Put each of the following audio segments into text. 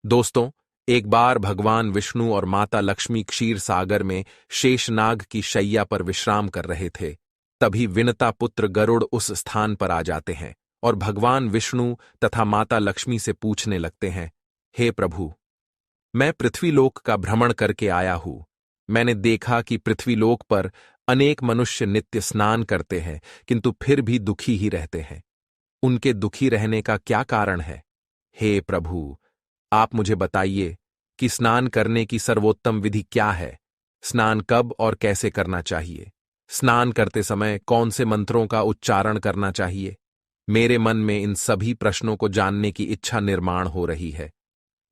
दोस्तों, एक बार भगवान विष्णु और माता लक्ष्मी क्षीर सागर में शेषनाग की शैया पर विश्राम कर रहे थे। तभी विनता पुत्र गरुड़ उस स्थान पर आ जाते हैं और भगवान विष्णु तथा माता लक्ष्मी से पूछने लगते हैं, हे प्रभु, मैं पृथ्वीलोक का भ्रमण करके आया हूं। मैंने देखा कि पृथ्वीलोक पर अनेक मनुष्य नित्य स्नान करते हैं, किंतु फिर भी दुखी ही रहते हैं। उनके दुखी रहने का क्या कारण है? हे प्रभु, आप मुझे बताइए कि स्नान करने की सर्वोत्तम विधि क्या है? स्नान कब और कैसे करना चाहिए? स्नान करते समय कौन से मंत्रों का उच्चारण करना चाहिए? मेरे मन में इन सभी प्रश्नों को जानने की इच्छा निर्माण हो रही है।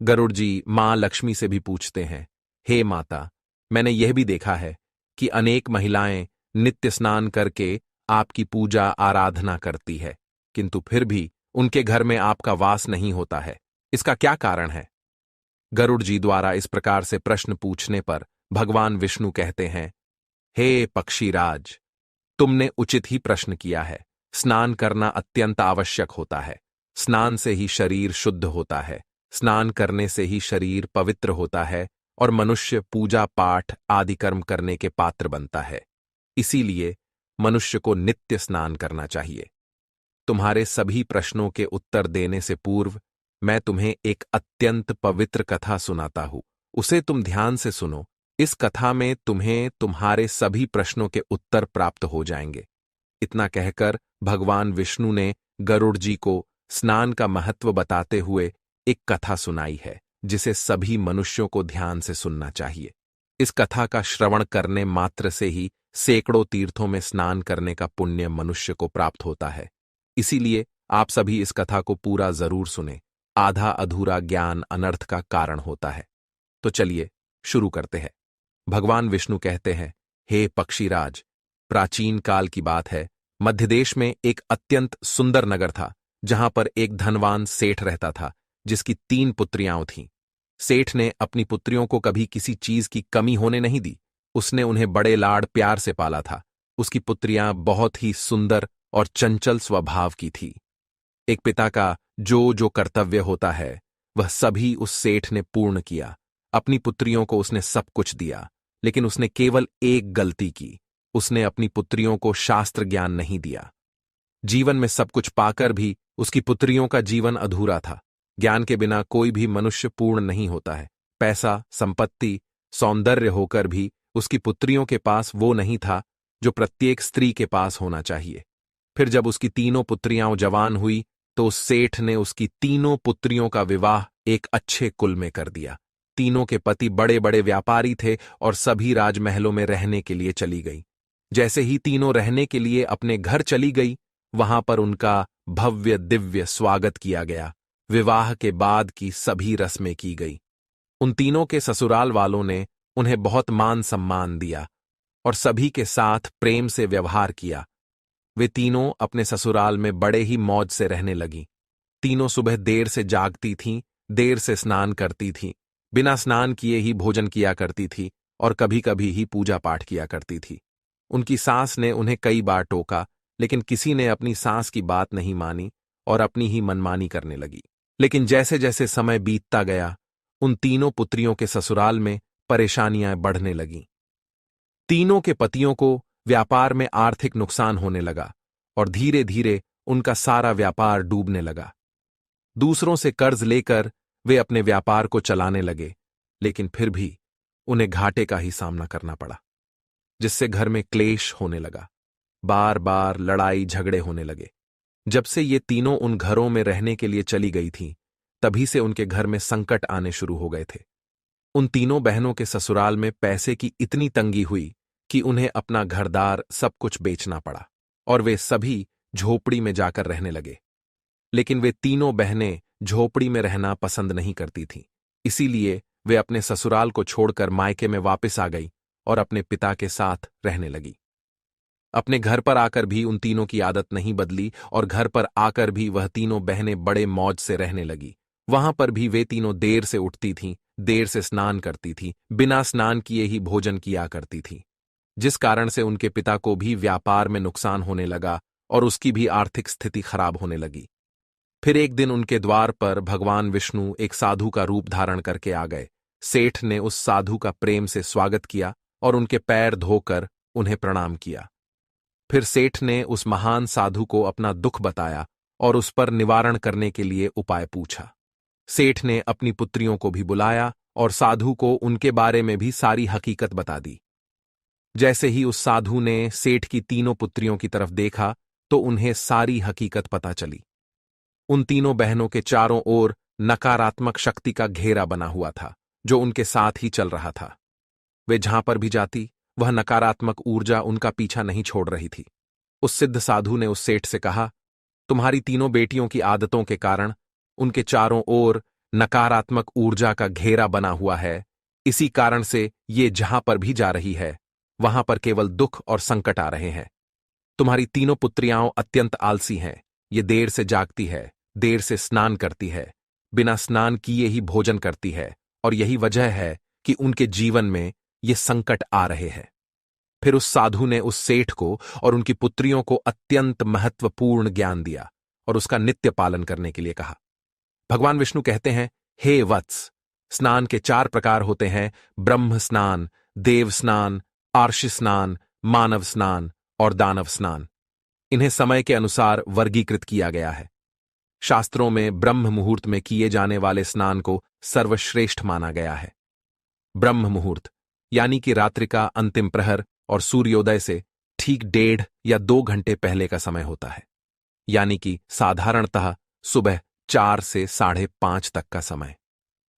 गरुड़ जी मां लक्ष्मी से भी पूछते हैं, हे माता, मैंने यह भी देखा है कि अनेक महिलाएं नित्य स्नान करके आपकी पूजा आराधना करती है, किंतु फिर भी उनके घर में आपका वास नहीं होता है। इसका क्या कारण है? गरुड़ जी द्वारा इस प्रकार से प्रश्न पूछने पर भगवान विष्णु कहते हैं, हे पक्षीराज, तुमने उचित ही प्रश्न किया है। स्नान करना अत्यंत आवश्यक होता है। स्नान से ही शरीर शुद्ध होता है। स्नान करने से ही शरीर पवित्र होता है और मनुष्य पूजा पाठ आदि कर्म करने के पात्र बनता है। इसीलिए मनुष्य को नित्य स्नान करना चाहिए। तुम्हारे सभी प्रश्नों के उत्तर देने से पूर्व मैं तुम्हें एक अत्यंत पवित्र कथा सुनाता हूं। उसे तुम ध्यान से सुनो। इस कथा में तुम्हें तुम्हारे सभी प्रश्नों के उत्तर प्राप्त हो जाएंगे। इतना कहकर भगवान विष्णु ने गरुड़ जी को स्नान का महत्व बताते हुए एक कथा सुनाई है, जिसे सभी मनुष्यों को ध्यान से सुनना चाहिए। इस कथा का श्रवण करने मात्र से ही सैकड़ों तीर्थों में स्नान करने का पुण्य मनुष्य को प्राप्त होता है। इसीलिए आप सभी इस कथा को पूरा जरूर सुने। आधा अधूरा ज्ञान अनर्थ का कारण होता है। तो चलिए शुरू करते हैं। भगवान विष्णु कहते हैं, हे पक्षीराज, प्राचीन काल की बात है। मध्य देश में एक अत्यंत सुंदर नगर था, जहां पर एक धनवान सेठ रहता था, जिसकी 3 पुत्रियां थीं। सेठ ने अपनी पुत्रियों को कभी किसी चीज की कमी होने नहीं दी। उसने उन्हें बड़े लाड़ प्यार से पाला था। उसकी पुत्रियां बहुत ही सुंदर और चंचल स्वभाव की थी। एक पिता का जो जो कर्तव्य होता है, वह सभी उस सेठ ने पूर्ण किया। अपनी पुत्रियों को उसने सब कुछ दिया, लेकिन उसने केवल एक गलती की। उसने अपनी पुत्रियों को शास्त्र ज्ञान नहीं दिया। जीवन में सब कुछ पाकर भी उसकी पुत्रियों का जीवन अधूरा था। ज्ञान के बिना कोई भी मनुष्य पूर्ण नहीं होता है। पैसा, संपत्ति, सौंदर्य होकर भी उसकी पुत्रियों के पास वो नहीं था जो प्रत्येक स्त्री के पास होना चाहिए। फिर जब उसकी तीनों पुत्रियां जवान हुई, तो उस सेठ ने उसकी तीनों पुत्रियों का विवाह एक अच्छे कुल में कर दिया। तीनों के पति बड़े बड़े व्यापारी थे और सभी राजमहलों में रहने के लिए चली गई। जैसे ही तीनों रहने के लिए अपने घर चली गई, वहां पर उनका भव्य दिव्य स्वागत किया गया। विवाह के बाद की सभी रस्में की गई। उन तीनों के ससुराल वालों ने उन्हें बहुत मान सम्मान दिया और सभी के साथ प्रेम से व्यवहार किया। वे तीनों अपने ससुराल में बड़े ही मौज से रहने लगीं। तीनों सुबह देर से जागती थीं, देर से स्नान करती थीं, बिना स्नान किए ही भोजन किया करती थी और कभी कभी ही पूजा पाठ किया करती थी। उनकी सास ने उन्हें कई बार टोका, लेकिन किसी ने अपनी सास की बात नहीं मानी और अपनी ही मनमानी करने लगी। लेकिन जैसे जैसे समय बीतता गया, उन तीनों पुत्रियों के ससुराल में परेशानियां बढ़ने लगीं। तीनों के पतियों को व्यापार में आर्थिक नुकसान होने लगा और धीरे धीरे उनका सारा व्यापार डूबने लगा। दूसरों से कर्ज लेकर वे अपने व्यापार को चलाने लगे, लेकिन फिर भी उन्हें घाटे का ही सामना करना पड़ा, जिससे घर में क्लेश होने लगा। बार बार लड़ाई झगड़े होने लगे। जब से ये तीनों उन घरों में रहने के लिए चली गई थीं, तभी से उनके घर में संकट आने शुरू हो गए थे। उन तीनों बहनों के ससुराल में पैसे की इतनी तंगी हुई कि उन्हें अपना घरदार सब कुछ बेचना पड़ा और वे सभी झोपड़ी में जाकर रहने लगे। लेकिन वे तीनों बहनें झोपड़ी में रहना पसंद नहीं करती थीं। इसीलिए वे अपने ससुराल को छोड़कर मायके में वापस आ गई और अपने पिता के साथ रहने लगी। अपने घर पर आकर भी उन तीनों की आदत नहीं बदली और घर पर आकर भी वह तीनों बहनें बड़े मौज से रहने लगी। वहां पर भी वे तीनों देर से उठती थीं, देर से स्नान करती थीं, बिना स्नान किए ही भोजन किया करती थीं, जिस कारण से उनके पिता को भी व्यापार में नुकसान होने लगा और उसकी भी आर्थिक स्थिति खराब होने लगी। फिर एक दिन उनके द्वार पर भगवान विष्णु एक साधु का रूप धारण करके आ गए। सेठ ने उस साधु का प्रेम से स्वागत किया और उनके पैर धोकर उन्हें प्रणाम किया। फिर सेठ ने उस महान साधु को अपना दुख बताया और उस पर निवारण करने के लिए उपाय पूछा। सेठ ने अपनी पुत्रियों को भी बुलाया और साधु को उनके बारे में भी सारी हकीकत बता दी। जैसे ही उस साधु ने सेठ की तीनों पुत्रियों की तरफ देखा तो उन्हें सारी हकीकत पता चली। उन तीनों बहनों के चारों ओर नकारात्मक शक्ति का घेरा बना हुआ था जो उनके साथ ही चल रहा था। वे जहां पर भी जाती वह नकारात्मक ऊर्जा उनका पीछा नहीं छोड़ रही थी। उस सिद्ध साधु ने उस सेठ से कहा, तुम्हारी तीनों बेटियों की आदतों के कारण उनके चारों ओर नकारात्मक ऊर्जा का घेरा बना हुआ है। इसी कारण से ये जहां पर भी जा रही है वहां पर केवल दुख और संकट आ रहे हैं। तुम्हारी तीनों पुत्रियां अत्यंत आलसी हैं। ये देर से जागती है, देर से स्नान करती है, बिना स्नान किए ही भोजन करती है और यही वजह है कि उनके जीवन में ये संकट आ रहे हैं। फिर उस साधु ने उस सेठ को और उनकी पुत्रियों को अत्यंत महत्वपूर्ण ज्ञान दिया और उसका नित्य पालन करने के लिए कहा। भगवान विष्णु कहते हैं, हे वत्स, स्नान के 4 प्रकार होते हैं: ब्रह्म स्नान, देव स्नान, आर्षि स्नान, मानव स्नान और दानव स्नान। इन्हें समय के अनुसार वर्गीकृत किया गया है। शास्त्रों में ब्रह्म मुहूर्त में किए जाने वाले स्नान को सर्वश्रेष्ठ माना गया है। ब्रह्म मुहूर्त यानी कि रात्रि का अंतिम प्रहर और सूर्योदय से ठीक 1.5 या 2 घंटे पहले का समय होता है, यानी कि साधारणतः सुबह 4 से 5:30 तक का समय।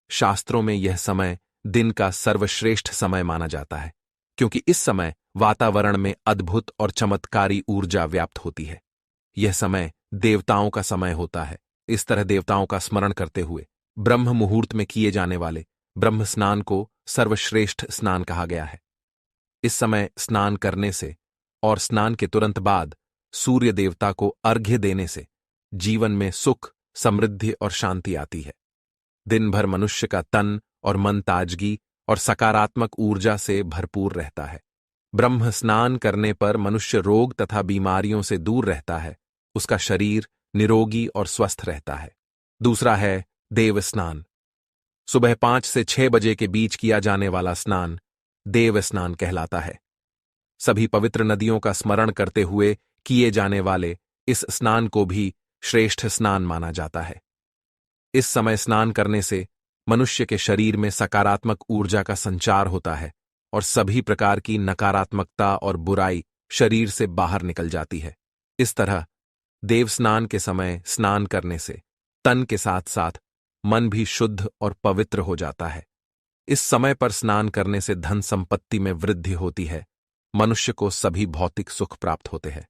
शास्त्रों में यह समय दिन का सर्वश्रेष्ठ समय माना जाता है क्योंकि इस समय वातावरण में अद्भुत और चमत्कारी ऊर्जा व्याप्त होती है। यह समय देवताओं का समय होता है। इस तरह देवताओं का स्मरण करते हुए ब्रह्म मुहूर्त में किए जाने वाले ब्रह्म स्नान को सर्वश्रेष्ठ स्नान कहा गया है। इस समय स्नान करने से और स्नान के तुरंत बाद सूर्य देवता को अर्घ्य देने से जीवन में सुख, समृद्धि और शांति आती है। दिन भर मनुष्य का तन और मन ताजगी और सकारात्मक ऊर्जा से भरपूर रहता है। ब्रह्म स्नान करने पर मनुष्य रोग तथा बीमारियों से दूर रहता है। उसका शरीर निरोगी और स्वस्थ रहता है। दूसरा है देव स्नान। सुबह 5 से 6 बजे के बीच किया जाने वाला स्नान देव स्नान कहलाता है। सभी पवित्र नदियों का स्मरण करते हुए किए जाने वाले इस स्नान को भी श्रेष्ठ स्नान माना जाता है। इस समय स्नान करने से मनुष्य के शरीर में सकारात्मक ऊर्जा का संचार होता है और सभी प्रकार की नकारात्मकता और बुराई शरीर से बाहर निकल जाती है। इस तरह देव स्नान के समय स्नान करने से तन के साथ साथ मन भी शुद्ध और पवित्र हो जाता है। इस समय पर स्नान करने से धन संपत्ति में वृद्धि होती है। मनुष्य को सभी भौतिक सुख प्राप्त होते हैं।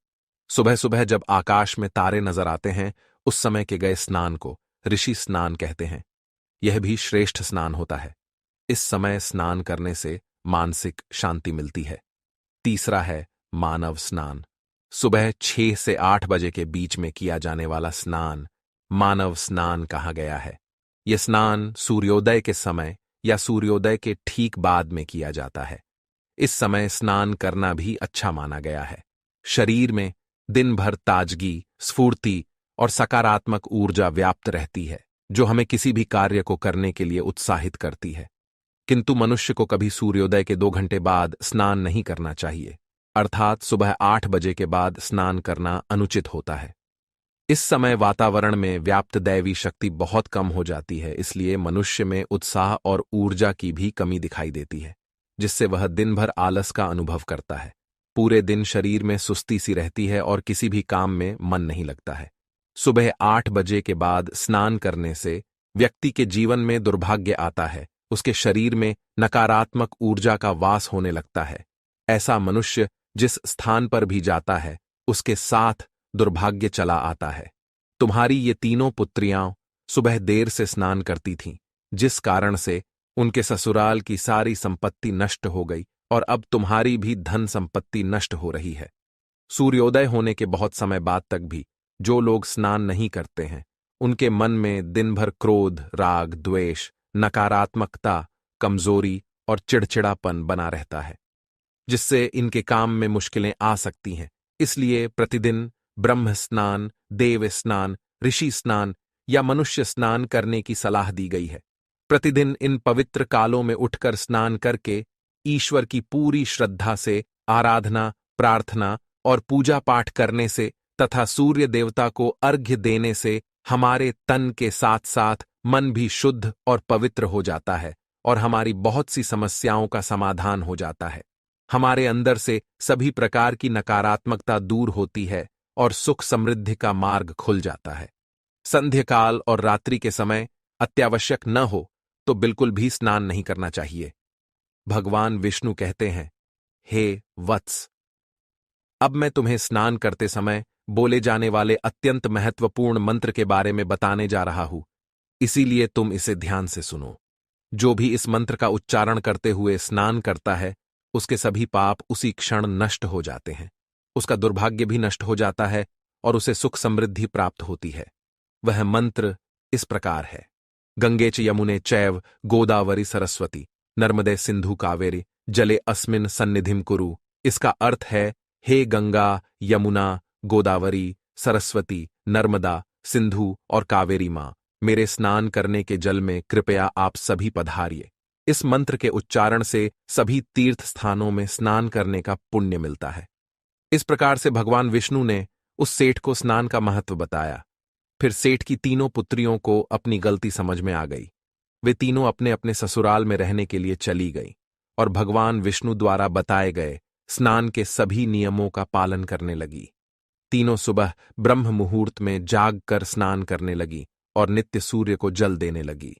सुबह सुबह जब आकाश में तारे नजर आते हैं उस समय के गए स्नान को ऋषि स्नान कहते हैं। यह भी श्रेष्ठ स्नान होता है। इस समय स्नान करने से मानसिक शांति मिलती है। तीसरा है मानव स्नान। सुबह 6 से 8 बजे के बीच में किया जाने वाला स्नान मानव स्नान कहा गया है। यह स्नान सूर्योदय के समय या सूर्योदय के ठीक बाद में किया जाता है। इस समय स्नान करना भी अच्छा माना गया है। शरीर में दिन भर ताजगी, स्फूर्ति और सकारात्मक ऊर्जा व्याप्त रहती है जो हमें किसी भी कार्य को करने के लिए उत्साहित करती है। किंतु मनुष्य को कभी सूर्योदय के 2 घंटे बाद स्नान नहीं करना चाहिए, अर्थात सुबह 8 बजे के बाद स्नान करना अनुचित होता है। इस समय वातावरण में व्याप्त दैवी शक्ति बहुत कम हो जाती है, इसलिए मनुष्य में उत्साह और ऊर्जा की भी कमी दिखाई देती है, जिससे वह दिन भर आलस का अनुभव करता है। पूरे दिन शरीर में सुस्ती सी रहती है और किसी भी काम में मन नहीं लगता है। सुबह 8 बजे के बाद स्नान करने से व्यक्ति के जीवन में दुर्भाग्य आता है। उसके शरीर में नकारात्मक ऊर्जा का वास होने लगता है। ऐसा मनुष्य जिस स्थान पर भी जाता है उसके साथ दुर्भाग्य चला आता है। तुम्हारी ये तीनों पुत्रियां सुबह देर से स्नान करती थीं, जिस कारण से उनके ससुराल की सारी संपत्ति नष्ट हो गई और अब तुम्हारी भी धन संपत्ति नष्ट हो रही है। सूर्योदय होने के बहुत समय बाद तक भी जो लोग स्नान नहीं करते हैं उनके मन में दिन भर क्रोध, राग, द्वेष, नकारात्मकता, कमजोरी और चिड़चिड़ापन बना रहता है, जिससे इनके काम में मुश्किलें आ सकती हैं। इसलिए प्रतिदिन ब्रह्म स्नान, देव स्नान, ऋषि स्नान या मनुष्य स्नान करने की सलाह दी गई है। प्रतिदिन इन पवित्र कालों में उठकर स्नान करके ईश्वर की पूरी श्रद्धा से आराधना, प्रार्थना और पूजा पाठ करने से तथा सूर्य देवता को अर्घ्य देने से हमारे तन के साथ साथ मन भी शुद्ध और पवित्र हो जाता है और हमारी बहुत सी समस्याओं का समाधान हो जाता है। हमारे अंदर से सभी प्रकार की नकारात्मकता दूर होती है और सुख समृद्धि का मार्ग खुल जाता है। संध्याकाल और रात्रि के समय अत्यावश्यक न हो तो बिल्कुल भी स्नान नहीं करना चाहिए। भगवान विष्णु कहते हैं, हे वत्स, अब मैं तुम्हें स्नान करते समय बोले जाने वाले अत्यंत महत्वपूर्ण मंत्र के बारे में बताने जा रहा हूं, इसीलिए तुम इसे ध्यान से सुनो। जो भी इस मंत्र का उच्चारण करते हुए स्नान करता है, उसके सभी पाप उसी क्षण नष्ट हो जाते हैं, उसका दुर्भाग्य भी नष्ट हो जाता है और उसे सुख समृद्धि प्राप्त होती है। वह मंत्र इस प्रकार है, गंगे च यमुने चैव गोदावरी सरस्वती नर्मदे सिंधु कावेरी जले अस्मिन सन्निधिम कुरु। इसका अर्थ है, हे गंगा, यमुना, गोदावरी, सरस्वती, नर्मदा, सिंधु और कावेरी मां, मेरे स्नान करने के जल में कृपया आप सभी पधारिए। इस मंत्र के उच्चारण से सभी तीर्थ स्थानों में स्नान करने का पुण्य मिलता है। इस प्रकार से भगवान विष्णु ने उस सेठ को स्नान का महत्व बताया। फिर सेठ की तीनों पुत्रियों को अपनी गलती समझ में आ गई। वे तीनों अपने अपने ससुराल में रहने के लिए चली गईं और भगवान विष्णु द्वारा बताए गए स्नान के सभी नियमों का पालन करने लगी। तीनों सुबह ब्रह्म मुहूर्त में जाग कर स्नान करने लगी और नित्य सूर्य को जल देने लगी।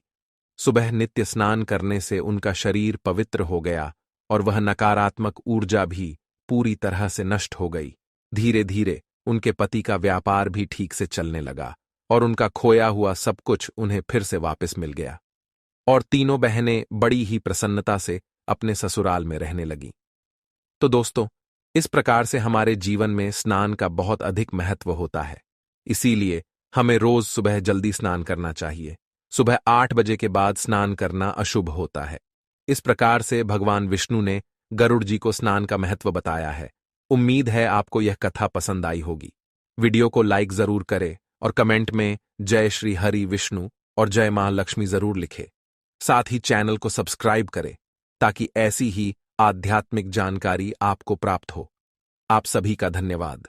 सुबह नित्य स्नान करने से उनका शरीर पवित्र हो गया और वह नकारात्मक ऊर्जा भी पूरी तरह से नष्ट हो गई। धीरे धीरे उनके पति का व्यापार भी ठीक से चलने लगा और उनका खोया हुआ सब कुछ उन्हें फिर से वापस मिल गया और तीनों बहनें बड़ी ही प्रसन्नता से अपने ससुराल में रहने लगीं। तो दोस्तों, इस प्रकार से हमारे जीवन में स्नान का बहुत अधिक महत्व होता है। इसीलिए हमें रोज सुबह जल्दी स्नान करना चाहिए। सुबह 8 बजे के बाद स्नान करना अशुभ होता है। इस प्रकार से भगवान विष्णु ने गरुड़ जी को स्नान का महत्व बताया है। उम्मीद है आपको यह कथा पसंद आई होगी। वीडियो को लाइक जरूर करें और कमेंट में जय श्री हरि विष्णु और जय मां लक्ष्मी जरूर लिखे। साथ ही चैनल को सब्सक्राइब करें ताकि ऐसी ही आध्यात्मिक जानकारी आपको प्राप्त हो। आप सभी का धन्यवाद।